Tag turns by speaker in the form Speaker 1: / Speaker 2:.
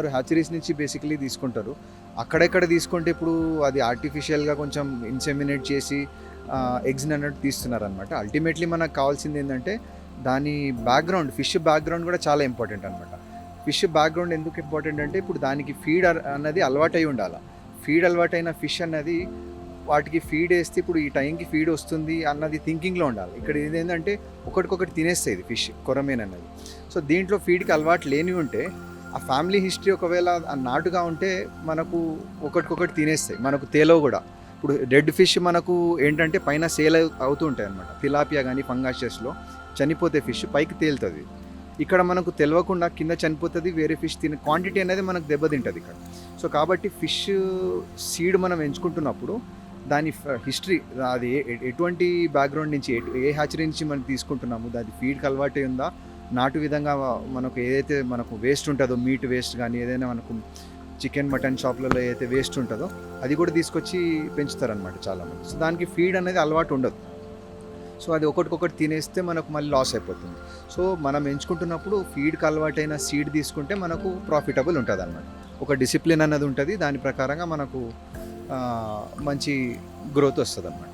Speaker 1: తీసుకుంటున్నారు, హ్యాచరీస్ నుంచి బేసికలీ తీసుకుంటారు. అక్కడెక్కడ తీసుకుంటే ఇప్పుడు అది ఆర్టిఫిషియల్గా కొంచెం ఇన్సెమినేట్ చేసి ఎగ్స్ని అన్నట్టు తీస్తున్నారనమాట. అల్టిమేట్లీ మనకు కావాల్సింది ఏంటంటే దాని బ్యాక్గ్రౌండ్, ఫిష్ బ్యాక్గ్రౌండ్ కూడా చాలా ఇంపార్టెంట్ అనమాట. ఫిష్ బ్యాక్గ్రౌండ్ ఎందుకు ఇంపార్టెంట్ అంటే ఇప్పుడు దానికి ఫీడ్ అన్నది అలవాటై ఉండాలి. ఫీడ్ అలవాటైన ఫిష్ అన్నది వాటికి ఫీడ్ వేస్తే ఇప్పుడు ఈ టైంకి ఫీడ్ వస్తుంది అన్నది థింకింగ్లో ఉండాలి. ఇక్కడ ఇదేంటంటే ఒకటికొకటి తినేస్తాయి ఫిష్, కొరమేన్ అన్నది. సో దీంట్లో ఫీడ్కి అలవాటు లేనివి ఉంటే ఆ ఫ్యామిలీ హిస్టరీ ఒకవేళ నాటుగా ఉంటే మనకు ఒకటికొకటి తినేస్తాయి, మనకు తేలవు కూడా. ఇప్పుడు రెడ్ ఫిష్ మనకు ఏంటంటే పైన సేల్ అవుతూ ఉంటాయి అనమాట. తిలాపియా కానీ ఫంగాషెస్లో చనిపోతే ఫిష్ పైకి తేలుతుంది. ఇక్కడ మనకు తెలియకుండా కింద చనిపోతుంది, వేరే ఫిష్ తినే క్వాంటిటీ అనేది మనకు దెబ్బతింటుంది ఇక్కడ. సో కాబట్టి ఫిష్ సీడ్ మనం ఎంచుకుంటున్నప్పుడు దాని హిస్టరీ, అది ఎటువంటి బ్యాక్గ్రౌండ్ నుంచి ఏ హ్యాచరీ నుంచి మనం తీసుకుంటున్నాము, దాని ఫీడ్కి అలవాటు ఉందా, నాటు విధంగా మనకు ఏదైతే మనకు వేస్ట్ ఉంటుందో, మీట్ వేస్ట్ కానీ ఏదైనా మనకు చికెన్ మటన్ షాప్లలో ఏదైతే వేస్ట్ ఉంటుందో అది కూడా తీసుకొచ్చి పెంచుతారనమాట చాలామంది. సో దానికి ఫీడ్ అనేది అలవాటు ఉండదు. సో అది ఒకటికొకటి తినేస్తే మనకు మళ్ళీ లాస్ అయిపోతుంది. సో మనం ఎంచుకుంటున్నప్పుడు ఫీడ్కి అలవాటైన సీడ్ తీసుకుంటే మనకు ప్రాఫిటబుల్ ఉంటుంది అన్నమాట. ఒక డిసిప్లిన్ అన్నది ఉంటుంది, దాని ప్రకారంగా మనకు మంచి గ్రోత్ వస్తుంది అన్నమాట.